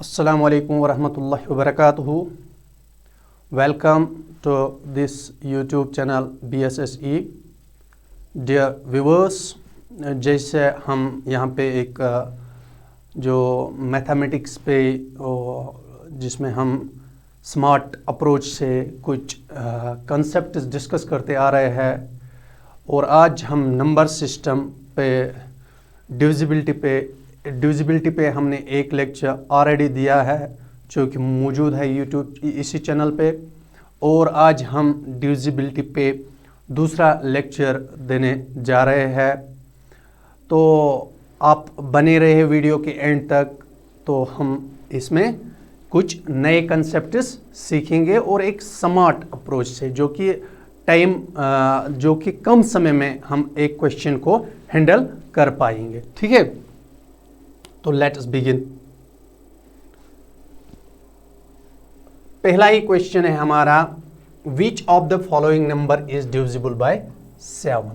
Assalamu alaikum wa rahmatullahi wa barakatuhu. Welcome to this YouTube channel BSSE. Dear viewers, जैसे हम यहाँ पे एक जो मैथमेटिक्स पे जिसमें हम स्मार्ट अप्रोच से कुछ कंसेप्ट डिस्कस करते आ रहे हैं और आज हम नंबर सिस्टम पे डिविजिबिलिटी पे हमने एक लेक्चर ऑलरेडी दिया है जो कि मौजूद है यूट्यूब इसी चैनल पे, और आज हम डिविजिबिलिटी पे दूसरा लेक्चर देने जा रहे हैं। तो आप बने रहे वीडियो के एंड तक, तो हम इसमें कुछ नए कंसेप्ट्स सीखेंगे और एक स्मार्ट अप्रोच से जो कि कम समय में हम एक क्वेश्चन को हैंडल कर पाएंगे। ठीक है, तो लेट अस बिगिन। पहला ही क्वेश्चन है हमारा, which of the following number is divisible by 7,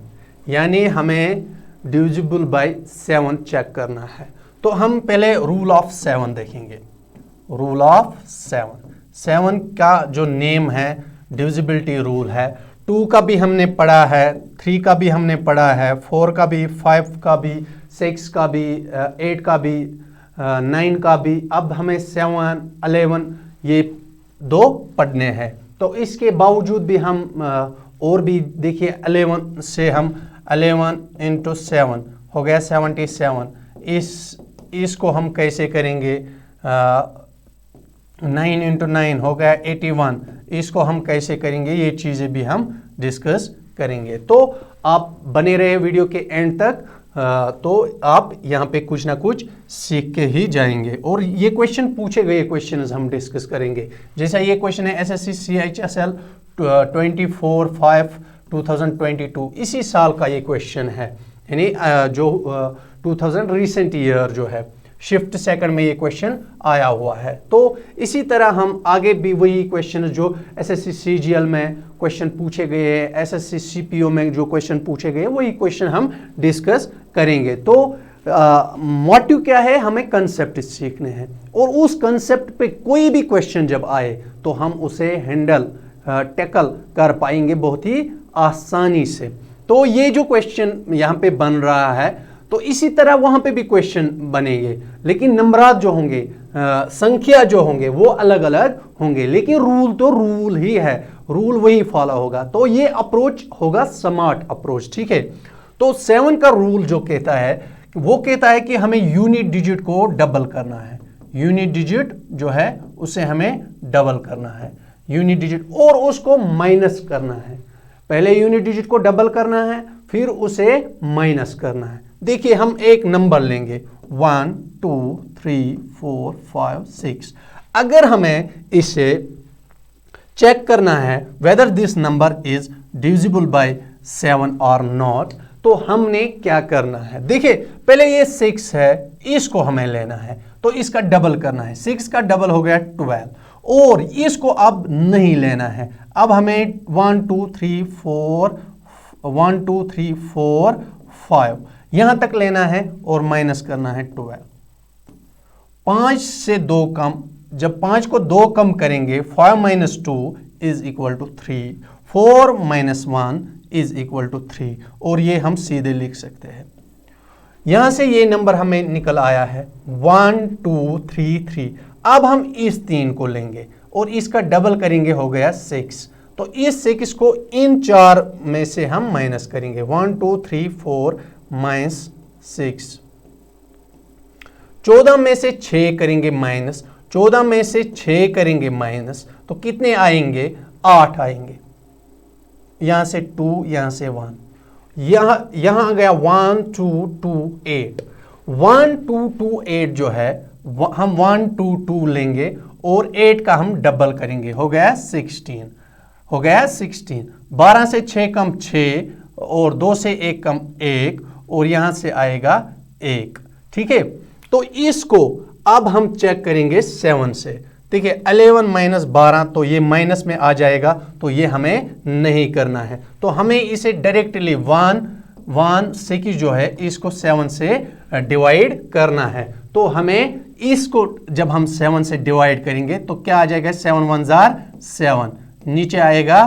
यानी हमें डिविजिबल बाय 7 चेक करना है। तो हम पहले रूल ऑफ 7 देखेंगे। रूल ऑफ 7 का जो नेम है डिविजिबिलिटी रूल है। 2 का भी हमने पढ़ा है, 3 का भी हमने पढ़ा है, 4 का भी, 5 का भी, 6 का भी, 8 का भी, 9 का भी। अब हमें 7, 11 ये 2 पढ़ने हैं। तो इसके बावजूद भी हम और भी देखिए, 11 से हम 11 × 7 हो गया 77। इसको हम कैसे करेंगे, 9 × 9 हो गया 81। इसको हम कैसे करेंगे, ये चीज़ें भी हम डिस्कस करेंगे। तो आप बने रहे वीडियो के एंड तक, तो आप यहाँ पे कुछ ना कुछ सीख के ही जाएंगे। और ये क्वेश्चन पूछे गए क्वेश्चन हम डिस्कस करेंगे। जैसा ये क्वेश्चन है SSC CHSL 24/5/2022, इसी साल का ये क्वेश्चन है, यानी जो 2000 रिसेंट ईयर जो है, शिफ्ट सेकंड में ये क्वेश्चन आया हुआ है। तो इसी तरह हम आगे भी वही क्वेश्चन जो SSC CGL में क्वेश्चन पूछे गए हैं, SSC CPO में जो क्वेश्चन पूछे गए, वही क्वेश्चन हम डिस्कस करेंगे। तो मोटिव क्या है, हमें कंसेप्ट सीखने हैं और उस कंसेप्ट पे कोई भी क्वेश्चन जब आए तो हम उसे हैंडल टैकल कर पाएंगे बहुत ही आसानी से। तो ये जो क्वेश्चन यहाँ पे बन रहा है, तो इसी तरह वहां पे भी क्वेश्चन बनेंगे, लेकिन नंबरात जो होंगे, संख्या जो होंगे वो अलग अलग होंगे, लेकिन रूल तो रूल ही है, रूल वही फॉलो होगा। तो ये अप्रोच होगा स्मार्ट अप्रोच। ठीक है, तो 7 का रूल जो कहता है, वो कहता है कि हमें यूनिट डिजिट को डबल करना है। यूनिट डिजिट जो है उसे हमें डबल करना है, यूनिट डिजिट, और उसको माइनस करना है। पहले यूनिट डिजिट को डबल करना है, फिर उसे माइनस करना है। देखिए, हम एक नंबर लेंगे 1 2 3 4 5 6। अगर हमें इसे चेक करना है whether this number is divisible by 7 और नॉट, तो हमने क्या करना है। देखिए, पहले ये 6 है, इसको हमें लेना है, तो इसका डबल करना है। 6 का डबल हो गया 12, और इसको अब नहीं लेना है। अब हमें 1 2 3 4 5 यहां तक लेना है और माइनस करना है 12। 5 से 2 कम, जब 5 को 2 कम करेंगे, 5 - 2 is equal to 3, 4 - 1 is equal to 3, और ये हम सीधे लिख सकते हैं। यहां से ये नंबर हमें निकल आया है 1 2 3 3। अब हम इस 3 को लेंगे और इसका डबल करेंगे, हो गया 6। तो इस 6 को इन 4 में से हम माइनस करेंगे, 1 2 3 4 -6। 14 में से 6 करेंगे माइनस, 14 में से 6 करेंगे माइनस, तो कितने आएंगे, 8 आएंगे। यहां से 2, यहां से 1, यहां आ गया 1 2 2 8। 1 2 2 8 जो है, हम 1 2 2 लेंगे और 8 का हम डबल करेंगे, हो गया 16। हो गया 16। 12 से 6 कम 6, और 2 से 1 कम 1, और यहां से आएगा 1। ठीक है, तो इसको अब हम चेक करेंगे 7 से। देखिए, 11 - 12, तो ये माइनस में आ जाएगा, तो ये हमें नहीं करना है। तो हमें इसे डायरेक्टली 1 6 जो है इसको 7 से डिवाइड करना है। तो तो हमें इसको जब हम 7 से डिवाइड करेंगे तो क्या आ जाएगा, 7 1 जार 7, नीचे आएगा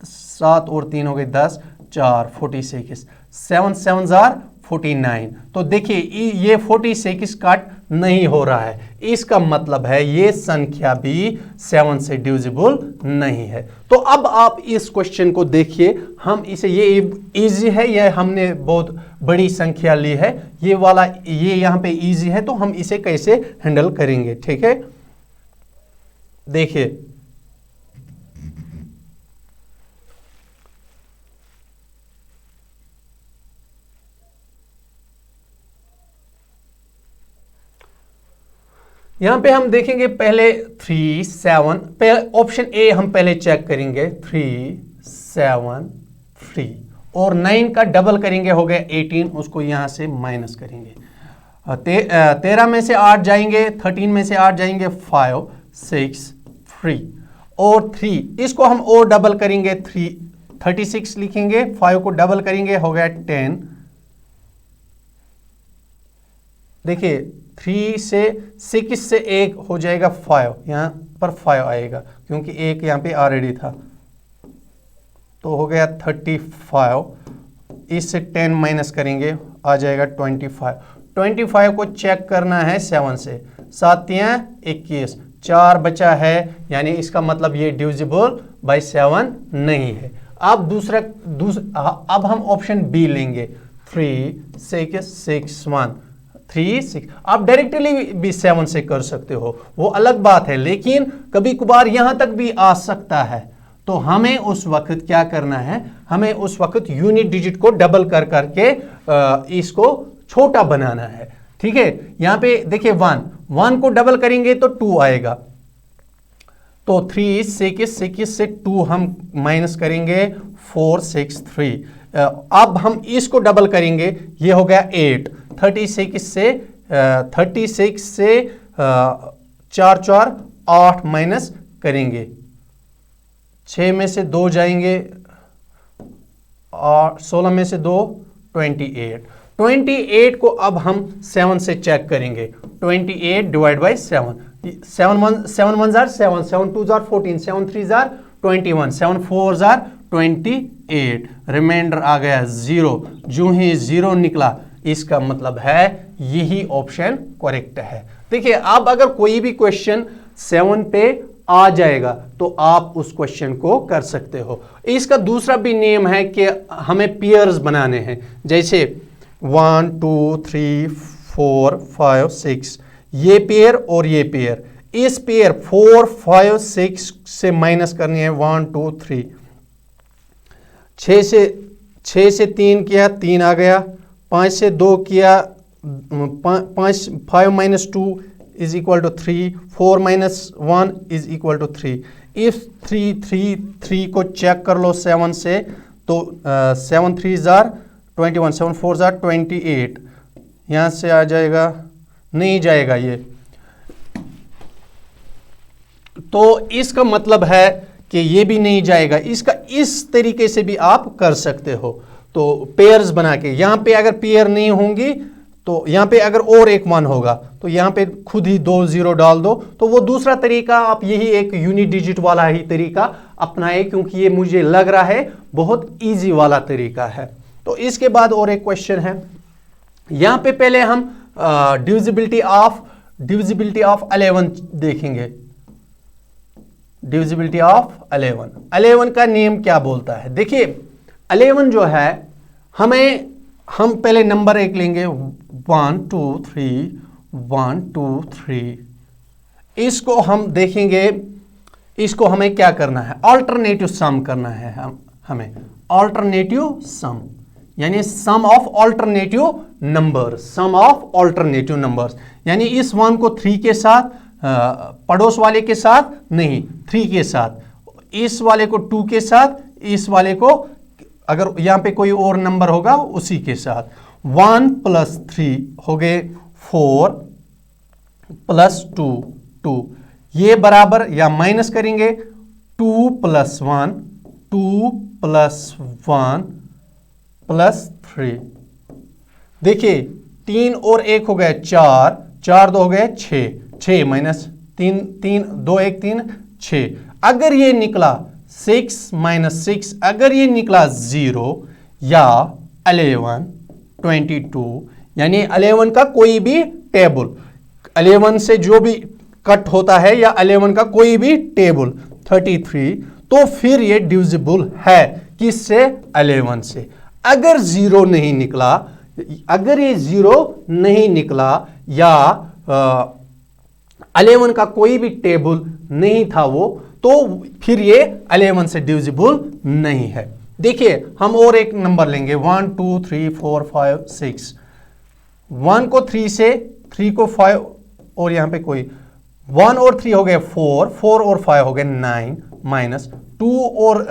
7 और 3 हो गए 10, 4 46, 7 7 जार 49। तो देखिए ये 46 कट नहीं हो रहा है, इसका मतलब है ये संख्या भी 7 से डिविजिबल नहीं है। तो अब आप इस क्वेश्चन को देखिए, हम इसे, ये इजी है, ये हमने बहुत बड़ी संख्या ली है, ये वाला ये यहां पे इजी है, तो हम इसे कैसे हैंडल करेंगे, ठीक है। देखिए यहां पे हम देखेंगे पहले 3 7, ऑप्शन ए हम पहले चेक करेंगे, 3 7 3 और 9 का डबल करेंगे, हो गया 18, उसको यहां से माइनस करेंगे। 13 में से 8 जाएंगे, 13 में से 8 जाएंगे, 5 6 3 और 3, इसको हम और डबल करेंगे, 36 लिखेंगे, 5 को डबल करेंगे, हो गया 10। देखिए 3 से 6 से 1 हो जाएगा 5, यहां पर 5 आएगा क्योंकि 1 यहां पे ऑलरेडी था, तो हो गया 35। इससे 10 माइनस करेंगे, आ जाएगा 25। 25 को चेक करना है 7 से, 7 21, 4 बचा है, यानी इसका मतलब ये डिविजिबल बाय 7 नहीं है। अब अब हम ऑप्शन बी लेंगे, 3 6 6 1 3 6। आप डायरेक्टली भी 7 से कर सकते हो, वो अलग बात है, लेकिन कभी कभार यहां तक भी आ सकता है, तो हमें उस वक्त क्या करना है, हमें उस वक्त यूनिट डिजिट को डबल कर करके इसको छोटा बनाना है, ठीक है। यहां पे देखिए 1 को डबल करेंगे तो 2 आएगा, तो 3 6 6 से 2 हम माइनस करेंगे, 4 6 3। अब हम इसको डबल करेंगे, ये हो गया 8। 36 से 4 4 8 माइनस करेंगे, 6 में से 2 जाएंगे, और 16 में से 2 28। 28 को अब हम 7 से चेक करेंगे, 28 डिवाइड बाई 7, 7 1 जार 7, 7 2 जार 14, 7 3 जार 21, 7 4 जार 28, रिमाइंडर आ गया 0। जो ही 0 निकला, इसका मतलब है यही ऑप्शन करेक्ट है। देखिए अब अगर कोई भी क्वेश्चन 7 पे आ जाएगा तो आप उस क्वेश्चन को कर सकते हो। इसका दूसरा भी नियम है कि हमें पेयर्स बनाने हैं, जैसे 1 2 3 4 5 6, ये पेयर और ये पेयर, इस पेयर 4 5 6 से माइनस करनी है, 1 2 3। 6 से 3 किया, 3 आ गया, 5 से 2 किया, 5 minus 2 is equal to 3, 4 minus 1 is equal to 3। If 3 को चेक कर लो 7 से, तो 7 3 जार 21, 7 4 जार 28, यहाँ से आ जाएगा, नहीं जाएगा ये, तो इसका मतलब है कि ये भी नहीं जाएगा। इसका इस तरीके से भी आप कर सकते हो, तो पेयर्स बना के, यहां पे अगर पेयर नहीं होंगी तो यहां पे अगर और एक 1 होगा तो यहां पे खुद ही 2 0 डाल दो, तो वो दूसरा तरीका, आप यही एक यूनिट डिजिट वाला ही तरीका अपनाए, क्योंकि ये मुझे लग रहा है बहुत इजी वाला तरीका है। तो इसके बाद और एक क्वेश्चन है, यहां पे पहले हम डिविजिबिलिटी ऑफ 11 देखेंगे। डिविजिबिलिटी ऑफ 11 का नियम क्या बोलता है? देखिए 11 जो है, हम पहले नंबर 1 लेंगे, 1 2 3 1 2 3। इसको हम देखेंगे, इसको हमें क्या करना है, ऑल्टरनेटिव सम करना है। हमें ऑल्टरनेटिव सम, यानी सम ऑफ ऑल्टरनेटिव नंबर्स, यानी इस 1 को 3 के साथ, पड़ोस वाले के साथ नहीं, 3 के साथ, इस वाले को 2 के साथ, इस वाले को अगर यहां पे कोई और नंबर होगा उसी के साथ। 1 + 3 हो गए 4 + 2 2, ये बराबर या माइनस करेंगे 2 + 1 2 + 1 + 3। देखिए 3 और 1 हो गया 4, 4 2 हो गए 6, 6 माइनस 3 3 2 1 3 6। अगर ये निकला 6 माइनस 6, अगर ये निकला 0 या 11 22, यानी 11 का कोई भी टेबल, 11 से जो भी कट होता है या 11 का कोई भी टेबल 33, तो फिर ये डिविजिबल है किससे? 11 से। अगर 0 नहीं निकला, अगर ये 0 नहीं निकला या 11 का कोई भी टेबल नहीं था वो, तो फिर ये 11 से डिविजिबल नहीं है। देखिए हम और एक नंबर लेंगे 1 2 3 4 5 6। 1 को 3 से, 3 को 5 और यहां पे कोई 1 और 3 हो गए 4, 4 और 5 हो गए 9 माइनस 2 और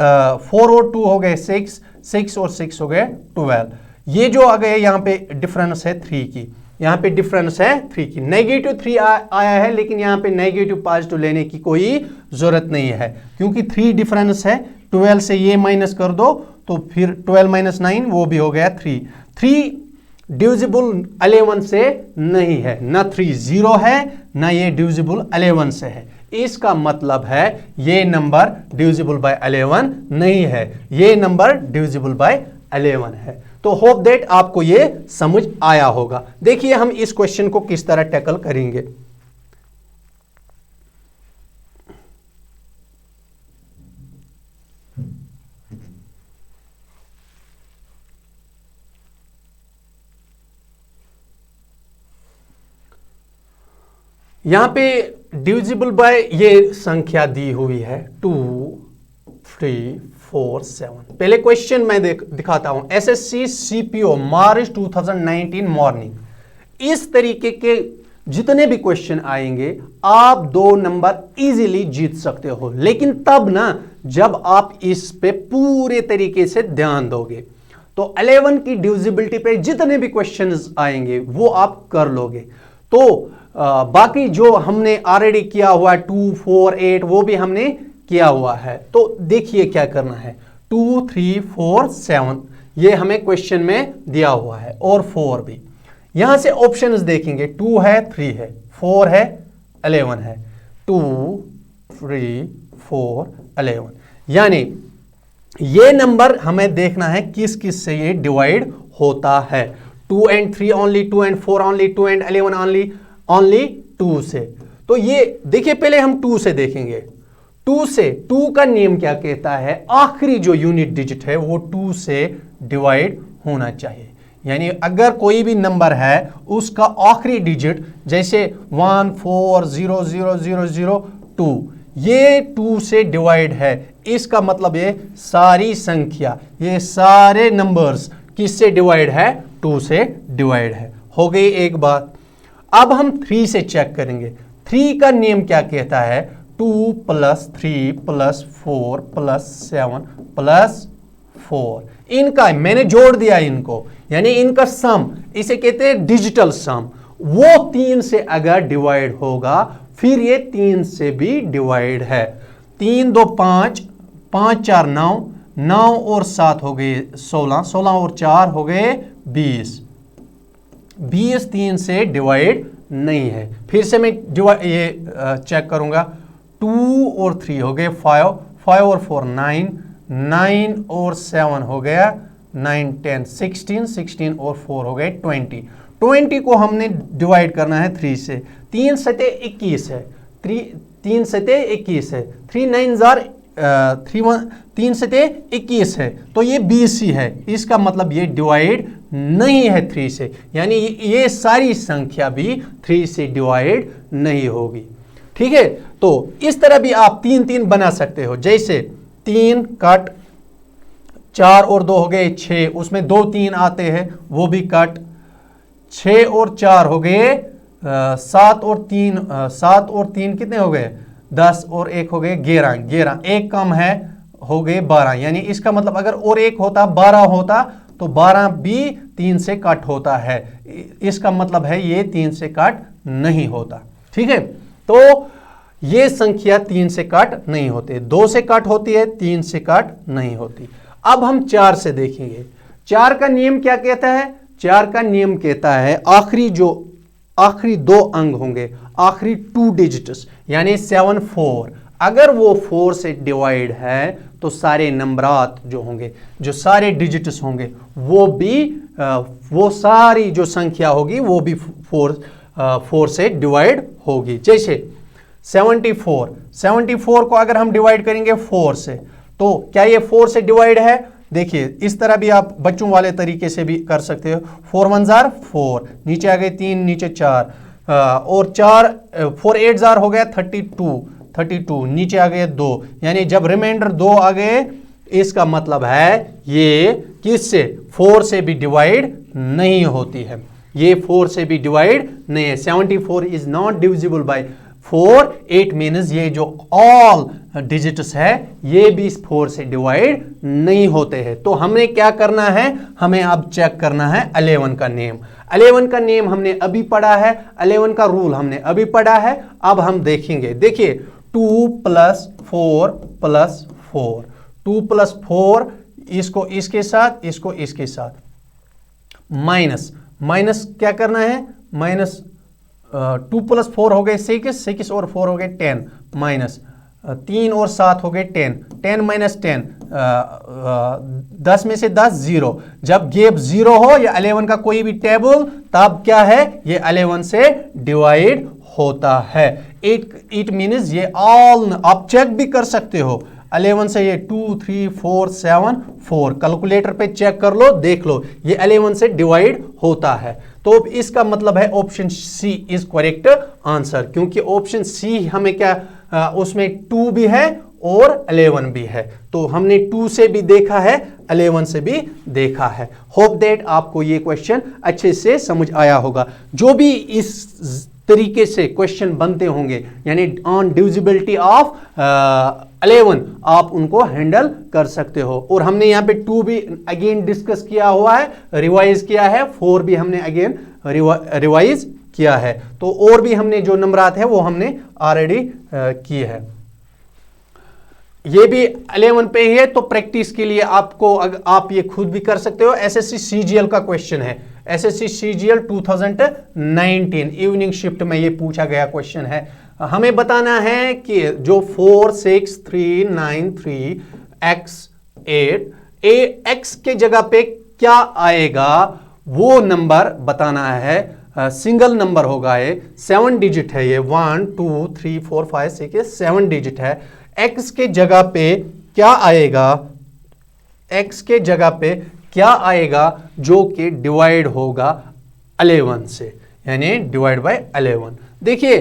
4 और 2 हो गए 6, 6 और 6 हो गए 12। ये जो आ गए यहाँ पे डिफरेंस है 3 की, यहाँ पे डिफरेंस है 3 की। नेगेटिव 3 आया है, लेकिन यहाँ पे नेगेटिव पॉजिटिव लेने की कोई जरूरत नहीं है, क्योंकि 3 डिफरेंस है। 12 से ये माइनस कर दो तो फिर 12 माइनस 9 वो भी हो गया 3। 3 डिविजिबल 11 से नहीं है, ना 3 0 है, ना ये डिविजिबल 11 से है। इसका मतलब है ये नंबर डिविजिबल बाय 11 नहीं है, ये नंबर डिविजिबल बाय 11 है। तो होप दैट आपको ये समझ आया होगा। देखिए हम इस क्वेश्चन को किस तरह टैकल करेंगे। यहां पे डिविजिबल बाय ये संख्या दी हुई है 2 3 4 7। पहले क्वेश्चन मैं दिखाता हूं। एसएससी सीपीओ मार्च 2019 मॉर्निंग। इस तरीके के जितने भी क्वेश्चन आएंगे आप 2 नंबर इजीली जीत सकते हो, लेकिन तब ना जब आप इस पे पूरे तरीके से ध्यान दोगे। तो 11 की डिविजिबिलिटी पे जितने भी क्वेश्चंस आएंगे वो आप कर लोगे। तो बाकी जो हमने ऑलरेडी किया हुआ 2 4 8 वो भी हमने किया हुआ है। तो देखिए क्या करना है, 2 3 4 7 ये हमें क्वेश्चन में दिया हुआ है, और 4 भी। यहां से ऑप्शंस देखेंगे, 2 है 3 है 4 है 11 है, 2 3 4 11, यानी ये नंबर हमें देखना है किस किस से ये डिवाइड होता है। 2 and 3 only, 2 and 4 only, 2 and 11 only 2 से। तो ये देखिए पहले हम 2 से देखेंगे। 2 से, 2 का नियम क्या कहता है, आखिरी जो यूनिट डिजिट है वो 2 से डिवाइड होना चाहिए। यानी अगर कोई भी नंबर है उसका आखिरी डिजिट जैसे 1 4 0 0 0 0 2 ये 2 से डिवाइड है, इसका मतलब ये सारी संख्या, ये सारे नंबर्स किससे डिवाइड है? 2 से डिवाइड है। हो गई एक बात। अब हम 3 से चेक करेंगे। 3 का नियम क्या कहता है, 2 + 3 + 4 + 7 + 4, इनका मैंने जोड़ दिया इनको, यानी इनका सम, इसे कहते हैं डिजिटल सम। वो 3 से अगर डिवाइड होगा फिर ये 3 से भी डिवाइड है। 3 2 5, 5 4 9, 9 और 7 हो गए 16, 16 और 4 हो गए 20, 20 3 से डिवाइड नहीं है। फिर से मैं ये चेक करूंगा, 2 और 3 हो गए 5, 5 और 4 9, 9 और 7 हो गया 9 10 16, 16 और 4 हो गए 20। 20 को हमने डिवाइड करना है 3 से। 3 सते 21 है, 3 सते 21 है, 3 सते 21 है, तो ये 20 ही है। इसका मतलब ये डिवाइड नहीं है 3 से, यानी ये सारी संख्या भी 3 से डिवाइड नहीं होगी। ठीक है, तो इस तरह भी आप 3 3 बना सकते हो। जैसे 3 कट, 4 और 2 हो गए 6, उसमें 2 3 आते हैं वो भी कट, 6 और 4 हो गए 7 और 3, 7 और 3 कितने हो गए 10 और 1 हो गए 11, 11 एक कम है हो गए 12। यानी इसका मतलब अगर और एक होता 12 होता तो 12 भी 3 से कट होता है। इसका मतलब है ये 3 से कट नहीं होता। ठीक है, तो ये संख्या 3 से कट नहीं होती, 2 से कट होती है, 3 से कट नहीं होती। अब हम 4 से देखेंगे। 4 का नियम क्या कहता है? 4 का नियम कहता है आखिरी जो आखिरी 2 अंक होंगे, आखिरी 2 डिजिट्स, यानी 7 4, अगर वो 4 से डिवाइड है तो सारे नंबरात जो होंगे, जो सारे डिजिट्स होंगे, वो सारी जो संख्या होगी वो भी 4 से डिवाइड होगी। जैसे 74 को अगर हम डिवाइड करेंगे 4 से, तो क्या ये 4 से डिवाइड है? देखिए इस तरह भी आप बच्चों वाले तरीके से भी कर सकते हो। 4 1 जार 4, नीचे आ गए 3, नीचे 4, और 4 8 जार हो गया 32, नीचे आ गए 2, यानी जब रिमाइंडर 2 आ गए, इसका मतलब है ये किससे? 4 से भी डिवाइड नहीं होती है, ये 4 से भी डिवाइड नहीं है। 74 is not divisible by 4, 8 means ये जो ऑल डिजिट्स है ये भी 4 से डिवाइड नहीं होते हैं। तो हमने क्या करना है, हमें अब चेक करना है 11 का नेम। 11 का नेम हमने अभी पढ़ा है, 11 का रूल हमने अभी पढ़ा है। अब हम देखेंगे, देखिए 2 + 4 + 4, 2 + 4, इसको इसके साथ, इसको इसके साथ, माइनस क्या करना है? माइनस 2 + 4 हो गए 6 और 4 हो गए 10, माइनस 3 और 7 हो गए 10, 10 - 10, 10 में से 10 0। जब गैप 0 हो या 11 का कोई भी टेबल, तब क्या है? ये 11 से डिवाइड होता है। इट मीन्स ये ऑल, आप चेक भी कर सकते हो, 11 से ये 2 3 4 7 4, कैलकुलेटर पे चेक कर लो, देख लो, ये 11 से डिवाइड होता है। तो इसका मतलब है option C is correct answer, क्योंकि ऑप्शन सी हमें क्या, उसमें 2 भी है और 11 भी है, तो हमने 2 से भी देखा है, 11 से भी देखा है। होप दैट आपको ये क्वेश्चन अच्छे से समझ आया होगा। जो भी इस तरीके से क्वेश्चन बनते होंगे, यानी ऑन डिविजिबिलिटी ऑफ 11, आप उनको हैंडल कर सकते हो। और हमने यहाँ पे 2 भी अगेन डिस्कस किया हुआ है, रिवाइज किया है, 4 भी हमने अगेन रिवाइज किया है। तो और भी हमने जो नंबरात है वो हमने ऑलरेडी किए हैं। ये भी 11 पे ही है, तो प्रैक्टिस के लिए आपको आप ये खुद भी कर सकते हो। एसएससी सीजीएल का क्वेश्चन है, एसएससी सीजीएल 2019 इवनिंग शिफ्ट में ये पूछा गया क्वेश्चन है। हमें बताना है कि जो 4 6 3 9 3 x 8 x के जगह पे क्या आएगा, वो नंबर बताना है। सिंगल नंबर होगा, ये 7 डिजिट है, ये 1 2 3 4 5 6 7 डिजिट है। x के जगह पे क्या आएगा, x के जगह पे क्या आएगा जो कि डिवाइड होगा 11 से, यानी डिवाइड बाय 11। देखिए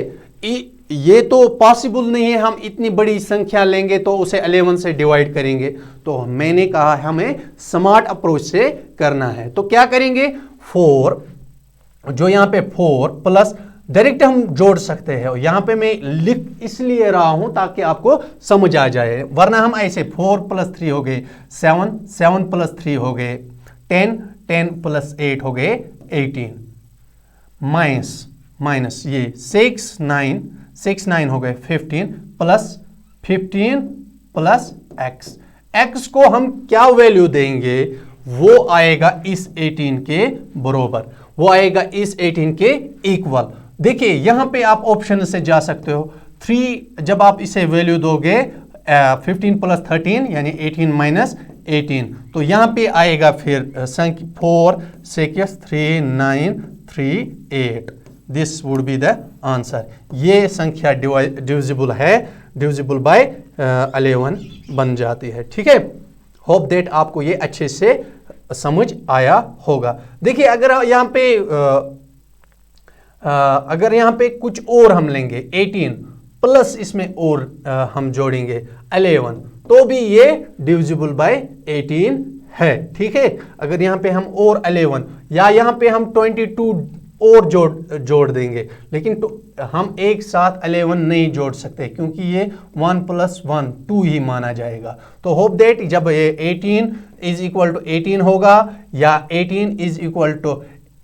ये तो पॉसिबल नहीं है, हम इतनी बड़ी संख्या लेंगे तो उसे 11 से डिवाइड करेंगे। तो मैंने कहा हमें स्मार्ट अप्रोच से करना है। तो क्या करेंगे, 4 जो यहाँ पे 4 प्लस डायरेक्ट हम जोड़ सकते हैं। यहां पे मैं लिख इसलिए रहा हूं ताकि आपको समझ आ जाए, वरना हम ऐसे 4 + 3 हो गए 7, 7 + 3 हो गए 10, 10 + 8 हो गए 18, माइनस ये 6 9 हो गए 15 + 15 + x को हम क्या वैल्यू देंगे, वो आएगा इस 18 के बरोबर, वो आएगा इस 18 के इक्वल। देखिए यहां पे आप ऑप्शन से जा सकते हो, 3 जब आप इसे वैल्यू दोगे 15 + 13 यानी 18 - 18, तो यहां पे आएगा फिर संख्या 4 6 3 9 3 8, this would be the answer. ये संख्या डिविजिबल है, डिविजिबल बाय 11 बन जाती है। ठीक है, होप दैट आपको ये अच्छे से समझ आया होगा। देखिए अगर यहाँ पे कुछ और हम लेंगे 18 प्लस इसमें और हम जोड़ेंगे 11, तो भी ये डिविजिबल बाय 18 है। ठीक है, अगर यहाँ पे हम और 11 या यहाँ पे हम 22 और जोड़ देंगे, लेकिन हम एक साथ 11 नहीं जोड़ सकते क्योंकि ये 1 + 1 2 ही माना जाएगा। तो होप दैट जब ये 18 = 18 होगा या 18 =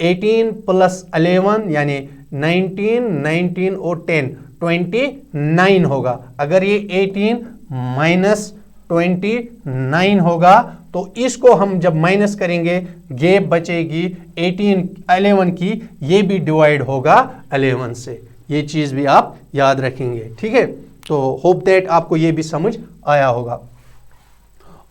18 + 11 यानी 19 और 10 29 होगा। अगर ये 18 - 29 होगा तो इसको हम जब माइनस करेंगे गैप बचेगी 11 की, ये भी डिवाइड होगा 11 से। ये चीज भी आप याद रखेंगे, ठीक है। तो होप दैट आपको ये भी समझ आया होगा।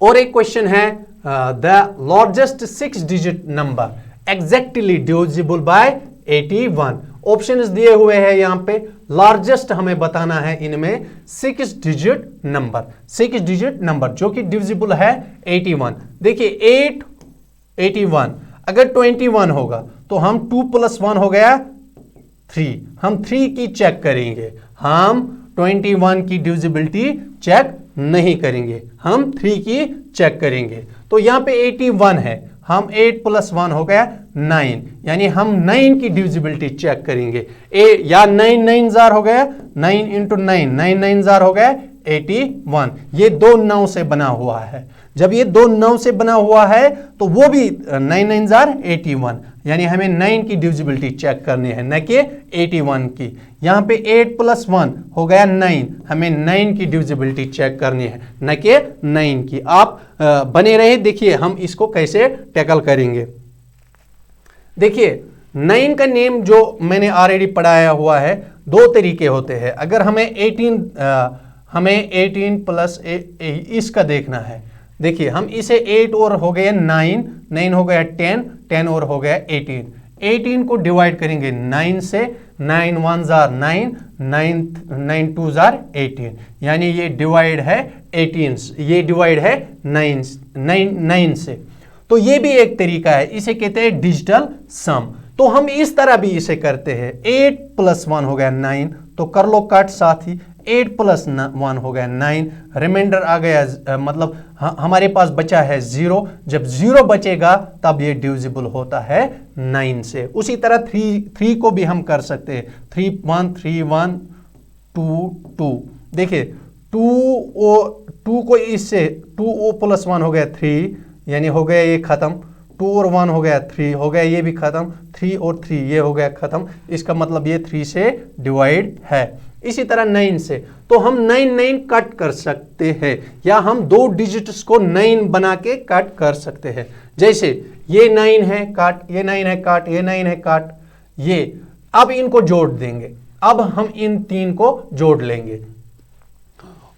और एक क्वेश्चन है, the largest 6 digit number exactly divisible by 81। Options दिए हुए हैं यहाँ पे, लार्जेस्ट हमें बताना है इनमें 6 डिजिट नंबर जो कि डिविजिबल है 81। देखिए 8 81, अगर 21 होगा तो हम 2 + 1 हो गया 3, हम 3 की चेक करेंगे, हम 21 की डिविजिबिलिटी चेक नहीं करेंगे, हम 3 की चेक करेंगे। तो यहाँ पे 81 है, हम 8 + 1 हो गया 9, यानी हम 9 की डिविजिबिलिटी चेक करेंगे। या 9 9 जार हो गया, 9 × 9 9 9 जार हो गया 81। ये 2 9 से बना हुआ है, जब ये 2 9 से बना हुआ है तो वो भी 9 9 जार 81, यानी हमें 9 की डिविजिबिलिटी चेक करनी है, न कि 81 की। यहाँ पे 8 + 1 हो गया 9, हमें 9 की डिविजिबिलिटी चेक करनी है, न कि 9 की। आप बने रहे, देखिए हम इसको कैसे टैकल करेंगे। देखिए 9 का नेम जो मैंने ऑलरेडी पढ़ाया हुआ है, 2 तरीके होते हैं। अगर हमें 18 प्लस इसका देखना है, देखिए हम इसे 8 और हो गया 9 9 हो गया 10 10 और हो गया 18 18 को डिवाइड करेंगे 9 से, 9 1 जार 9 9 2 जार 18, यानी ये डिवाइड है 18, ये डिवाइड है 9 से। तो ये भी एक तरीका है, इसे कहते हैं डिजिटल सम। तो हम इस तरह भी इसे करते हैं, 8 + 1 हो गया 9, तो कर लो कट साथ ही, 8 + 1 हो गया 9, रिमाइंडर आ गया, मतलब हमारे पास बचा है 0। जब 0 बचेगा तब ये डिविजिबल होता है 9 से। उसी तरह 3 को भी हम कर सकते हैं, 3 1 3 1 2 2। देखिए 2 को इससे 2 + 1 हो गया 3, यानी हो गया ये खत्म, 2 और 1 हो गया 3, हो गया ये भी खत्म, 3 और 3 ये हो गया खत्म, इसका मतलब ये 3 से डिवाइड है। इसी तरह 9 से, तो हम 9 9 कट कर सकते हैं, या हम 2 डिजिट्स को 9 बना के कट कर सकते हैं। जैसे ये 9 है काट, ये 9 है काट, ये 9 है काट, ये अब इनको जोड़ देंगे। अब हम इन 3 को जोड़ लेंगे,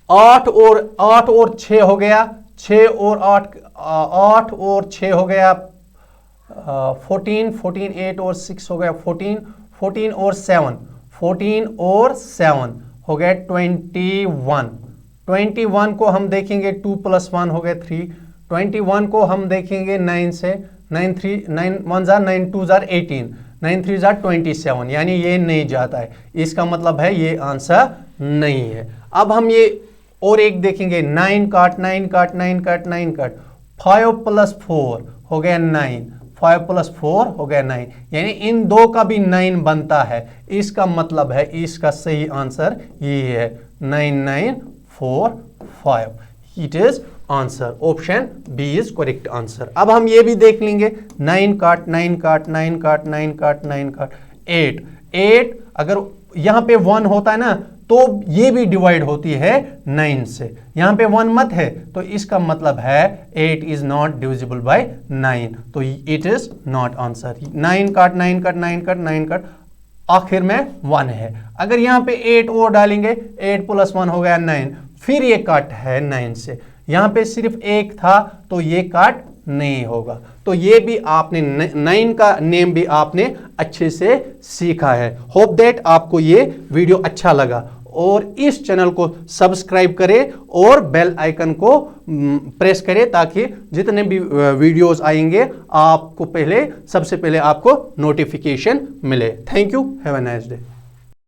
8 और 6 हो गया, 6 और 8 और 6 हो गया 14 14 8 और 6 हो गया 14 14 और 7 14 और 7 हो गया 21 21 को हम देखेंगे 2 + 1 हो गया 3, 21 को हम देखेंगे 9 से, 9 1 जार 9 2 जार 18, 9 3 जार 27, यानी ये नहीं जाता है, इसका मतलब है ये आंसर नहीं है। अब हम ये और एक देखेंगे, 9 काट 9 काट 9 काट 9 काट, 5 + 4 हो गया 9, 5 + 4 हो गया 9, यानी इन 2 का भी 9 बनता है, इसका मतलब है इसका सही आंसर ये है 9945, it is answer, option B is correct answer. अब हम ये भी देख लेंगे, 9 काट 9 काट 9 काट 9 काट 9 काट 8 अगर यहाँ पे 1 होता है ना तो ये भी डिवाइड होती है 9 से, यहाँ पे 1 मत है, तो इसका मतलब है 8 इज नॉट डिविजिबल बाय 9, तो इट इज नॉट आंसर। 9 काट 9 काट 9 काट 9 काट, आखिर में 1 है। अगर यहाँ पे 8 और डालेंगे, 8 + 1 हो गया 9, फिर ये काट है 9 से, यहाँ पे सिर्फ 1 था तो ये काट नहीं होगा। तो ये भी आपने 9 का नेम भी आपने अच्छे से सीखा है। होप दैट आपको ये वीडियो अच्छा लगा, और इस चैनल को सब्सक्राइब करें और बेल आइकन को प्रेस करें, ताकि जितने भी वीडियोस आएंगे आपको सबसे पहले आपको नोटिफिकेशन मिले। Thank you, have a nice day.